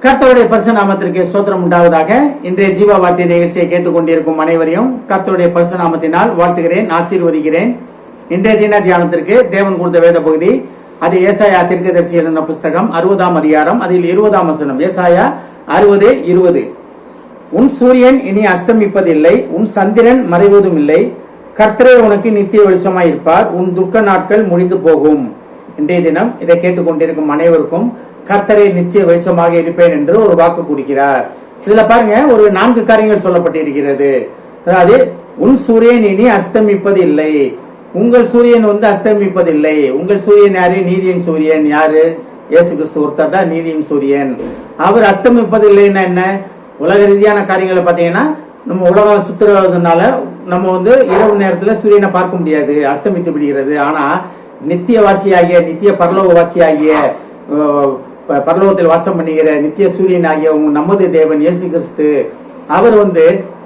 கர்த்தருடைய பரிசு நாமத்திற்கு ஸ்தோத்திரம் உண்டாவதாக. இன்றைய ஜீவ வார்த்தை நிகழ்ச்சியை கேட்டுக்கொண்டிருக்கும் அனைவரையும் கர்த்தருடைய பரிசு நாமத்தினால் வாழ்த்துகிறேன், ஆசீர்வதிக்கிறேன். இன்றைய தின தியானத்திற்கு தேவன் கொடுத்த வேத பகுதி அது ஏசாயா தீர்க்கதரிசி எழுதின புஸ்தகம் 60ஆம் அதிகாரம், அதில் 20ஆம் வசனம். ஏசாயா 60:20. உன் சூரியன் இனி அஸ்தமிப்பதில்லை, உன் சந்திரன் மறைவதும் இல்லை. கர்த்தரே உனக்கு நித்திய வெளிச்சமாயிருப்பார், உன் துக்க நாட்கள் முடிந்து போகும். இன்றைய தினம் இதை கேட்டுக்கொண்டிருக்கும் அனைவருக்கும் கர்த்தரே நிச்சய வெளிச்சமாக இருப்பேன் என்று ஒரு வாக்கு கொடுக்கிறார். இதுல பாருங்க, ஒரு 4 காரியங்கள் சொல்லப்பட்டிருக்கிறது. அதாவது உன் சூரியன் இனி அஸ்தமிப்பதில்லை. உங்கள் சூரியன் அஸ்தமிப்பதில்லை. உங்கள் சூரியன் யாரு? நீதியின் சூரியன். யாரு? இயேசு கிறிஸ்து ஒருத்தர் தான் நீதியின் சூரியன். அவர் அஸ்தமிப்பதில்லைன்னா என்ன? உலக ரீதியான காரியங்களை பார்த்தீங்கன்னா, நம்ம உலகம் சுத்துறதுனால நம்ம இரவு நேரத்துல சூரியனை பார்க்க முடியாது, அஸ்தமித்து விடுகிறது. ஆனா நித்தியவாசியாகிய, நித்திய பரலோகவாசியாகிய, பரலோகத்தில் வாசம் பண்ணுகிற நித்திய சூரியன் ஆகிய நமது தேவன் இயேசு கிறிஸ்து, அவர்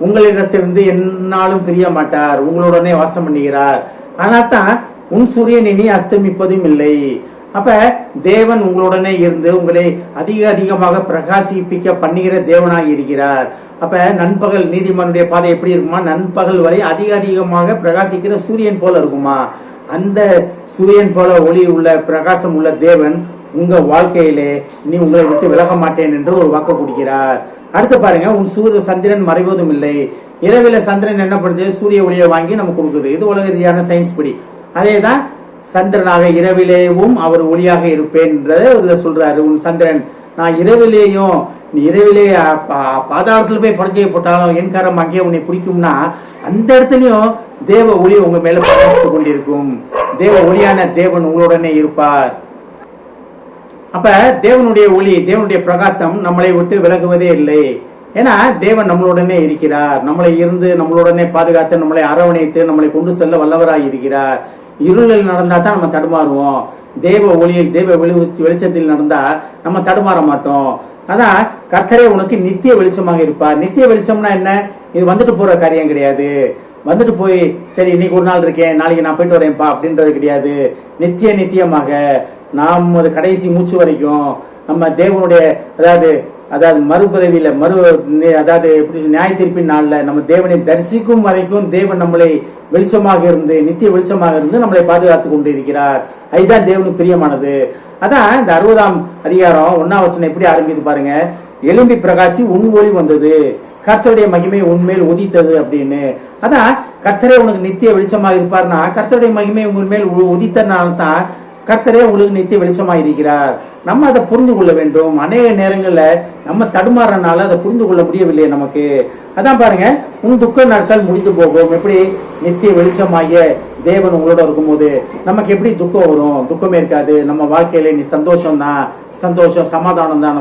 உங்களிடத்திலிருந்து என்னாலும் பிரிய மாட்டார், உங்களுடனே வாசம் பண்ணுகிறார். அதனால்தான் உன் சூரியன் இனி அஸ்தமிப்பதும் இல்லை. அப்ப தேவன் உங்களுடனே இருந்து உங்களை அதிகமாக பிரகாசிப்பிக்க பண்ணுகிற தேவனாக இருக்கிறார். அப்ப நண்பகல் நீதிமானுடைய பாதை எப்படி இருக்குமா? நண்பகல் வரை அதிகமாக பிரகாசிக்கிற சூரியன் போல இருக்குமா? அந்த சூரியன் போல ஒளி உள்ள பிரகாசம் உள்ள தேவன் உங்க வாழ்க்கையிலே நீ உங்களை விட்டு விலக மாட்டேன் என்று ஒரு வாக்கு கொடுக்கிறார். அடுத்து பாருங்க, உன் சந்திரன் மறைவதும் இல்லை. இரவில சந்திரன் என்ன பண்ணுது? சூரிய ஒளியை வாங்கி நமக்கு கொடுக்குது. இது உலக ரீதியான சயின்ஸ் படி. அதேதான் சந்திரனாக இரவிலேயும் அவர் ஒளியாக இருப்பேன் சொல்றாரு. உன் சந்திரன், நான் இரவிலேயும், நீ இரவிலே பாதாளத்துல போய் படுக்கையை போட்டாலும் என் காரம் அங்கே உன்னை பிடிக்கும்னா, அந்த இடத்துலயும் தேவ ஒளி உங்க மேல பிரகாசித்துக் கொண்டிருக்கும். தேவ ஒளியான தேவன் உங்களுடனே இருப்பார். அப்ப தேவனுடைய ஒளி, தேவனுடைய பிரகாசம் நம்மளை விட்டு விலகுவதே இல்லை. ஏன்னா தேவன் நம்மளுடனே இருக்கிறார். நம்மளை இருந்து நம்மளுடனே பாதுகாத்து, நம்மளை அரவணைத்து, நம்மளை கொண்டு செல்ல வல்லவராய் இருக்கிறார். இருளில் நடந்தா தான் நம்ம தடுமாறுவோம். தேவ ஒளியில், தேவ வெளிச்சத்தில் நடந்தா நம்ம தடுமாற மாட்டோம். அதான் கர்த்தரே உனக்கு நித்திய வெளிச்சமாக இருப்பார். நித்திய வெளிச்சம்னா என்ன? இது வந்துட்டு போற காரியம் கிடையாது. வந்துட்டு போய் சரி இன்னைக்கு ஒரு நாள் இருக்கேன், நாளைக்கு நான் போயிட்டு வரேன்ப்பா அப்படின்றது கிடையாது. நித்தியமாக நாம் கடைசி மூச்சு வரைக்கும் நம்ம தேவனுடைய, அதாவது மறுபிறவியில அதாவது எப்படி நியாய தீர்ப்பின் நாள்ல நம்ம தேவனை தரிசிக்கும் வரைக்கும் தேவன் நம்மளை வெளிச்சமாக இருந்து, நித்திய வெளிச்சமாக இருந்து நம்மளை பாதுகாத்து கொண்டு இருக்கிறார். அதுதான் தேவனுக்கு பிரியமானது. அதான் இந்த 60ஆம் அதிகாரம் 1ஆம் வசனம் எப்படி ஆரம்பித்து பாருங்க. எழும்பி பிரகாசி, உன் ஒளி வந்தது, கர்த்தருடைய மகிமை உன்மேல் உதித்தது அப்படின்னு. அதான் கர்த்தரே உனக்கு நித்திய வெளிச்சமாக இருப்பார்னா, கர்த்தருடைய மகிமை உங்கள் மேல் உதித்தனால்தான் கர்த்தரே உங்களுக்கு நித்திய வெளிச்சமாக இருக்கிறார். நம்ம அதை புரிந்து கொள்ள வேண்டும். அநேக நேரங்கள்ல நம்ம தடுமாறனால அதை புரிந்து கொள்ள முடியவில்லை நமக்கு. அதான் பாருங்க, உன் துக்க நாட்கள் முடிந்து போகும். எப்படி? நித்திய வெளிச்சமாகிய தேவன் உங்களோட இருக்கும்போது நமக்கு எப்படி துக்கம் வரும்? துக்கமே இருக்காது. நம்ம வாழ்க்கையில நீ சந்தோஷம் தான், சந்தோஷம் சமாதானம் தான்.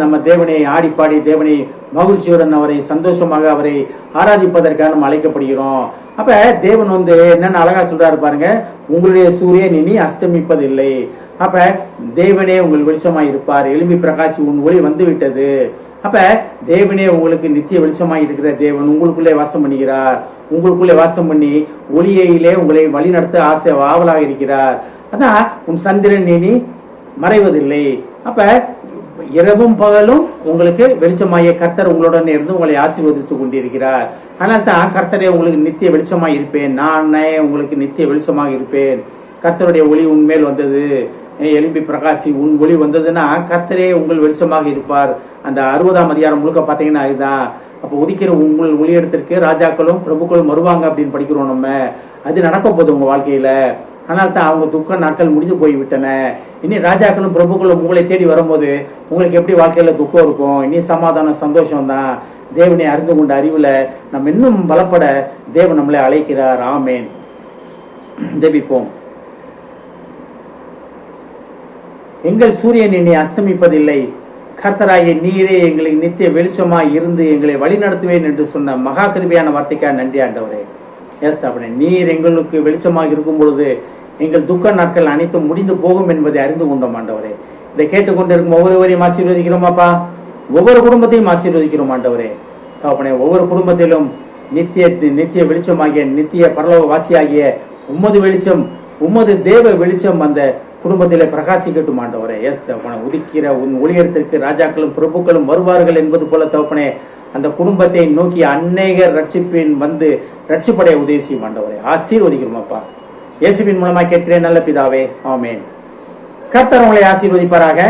நம்ம தேவனை ஆடிப்பாடி, தேவனை மகிழ்ச்சியுடன், அவரை சந்தோஷமாக அவரை ஆராதிப்பதற்காக நம்ம அழைக்கப்படுகிறோம். அப்ப தேவன் என்னன்னு அழகா சொல்றாரு பாருங்க, உங்களுடைய சூரியன் இனி அஸ்தமிப்பதில்லை. அப்ப தேவனே உங்கள் வெளிச்சமாய் இருப்பார். எழும்பி பிரகாசி, உன் ஒளி வந்து விட்டது. அப்ப தேவனே உங்களுக்கு நித்திய வெளிச்சமாய் இருக்கிற தேவன் உங்களுக்குள்ளே வாசம் பண்ணுகிறார். உங்களுக்குள்ளே வாசம் பண்ணி ஒளியிலே உங்களை வழி நடத்த ஆவலாக இருக்கிறார். அதான் உன் சந்திரன் இனி மறைவதில்லை. அப்ப இரவும் பகலும் உங்களுக்கு வெளிச்சமாய கர்த்தர் உங்களுடன் இருந்து உங்களை ஆசீர்வதித்து கொண்டிருக்கிறார். ஆனால் தான் கர்த்தரே உங்களுக்கு நித்திய வெளிச்சமாக இருப்பேன், நானே உங்களுக்கு நித்திய வெளிச்சமாக இருப்பேன். கர்த்தருடைய ஒளி உன்மேல் வந்தது, எழும்பி பிரகாசி, உன் ஒளி வந்ததுன்னா கர்த்தரே உங்கள் வெளிச்சமாக இருப்பார். அந்த 60ஆம் அதிகாரம் முழுக்க பார்த்தீங்கன்னா அதுதான். அப்போ உதிக்கிற உங்கள் ஒளியிடத்திற்கு ராஜாக்களும் பிரபுக்களும் வருவாங்க அப்படின்னு படிக்கிறோம் நம்ம. அது நடக்க போகுது உங்க வாழ்க்கையில. ஆனால் தான் அவங்க துக்க நாட்கள் முடிந்து போய்விட்டன. இனி ராஜாக்களும் பிரபுக்களும் உங்களை தேடி வரும்போது உங்களுக்கு எப்படி வாழ்க்கையில துக்கம் இருக்கும்? இனி சமாதானம், சந்தோஷம் தான். தேவனை அறிந்து கொண்ட அறிவுல நம்ம இன்னும் பலப்பட தேவன் நம்மளை அழைக்கிறார். ஆமேன். ஜெபிப்போம். எங்கள் சூரியன் இனி அஸ்தமிப்பதில்லை. கர்த்தராகிய நீரே எங்களுக்கு நித்திய வெளிச்சமாய் இருந்து எங்களை வழி நடத்துவேன் என்று சொன்ன மகா கிருபையான வார்த்தைக்காக நன்றி ஆண்டவரே. ஏஸ்தாபனே, நீர் எங்களுக்கு வெளிச்சமாக இருக்கும் பொழுது எங்கள் துக்க நாட்கள் அனைத்தும் முடிந்து போகும் என்பதை அறிந்து கொண்டோம் ஆண்டவரே. இதை கேட்டுக்கொண்டிருக்கும் ஒவ்வொருவரையும் ஆசீர்வதிக்கிறோமாப்பா. ஒவ்வொரு குடும்பத்தையும் ஆசீர்வதிக்கிறோம் ஆண்டவரே. தகப்பனே, ஒவ்வொரு குடும்பத்திலும் நித்திய வெளிச்சமாகிய, நித்திய பரலோக வாசியாகிய உம்மது வெளிச்சம், உமது தேவ வெளிச்சம் அந்த குடும்பத்திலே பிரகாசிக்கட்டும் ஆண்டவரே. எஸ் தகப்பனே, உதிக்கிற உன் ஒளியத்திற்கு ராஜாக்களும் பிரபுக்களும் வருவார்கள் என்பது போல தகப்பனே, அந்த குடும்பத்தை நோக்கி அநேகர் ரட்சிப்பின் வந்து ரட்சிப்படைய உதவி செய்யும் ஆண்டவரே. ஆசீர்வதிக்கிறோம் அப்பா, இயேசுவின் மூலமாக கேட்கிறேன் நல்ல பிதாவே, ஆமென். கர்த்தர் உங்களை ஆசீர்வதிப்பாராக.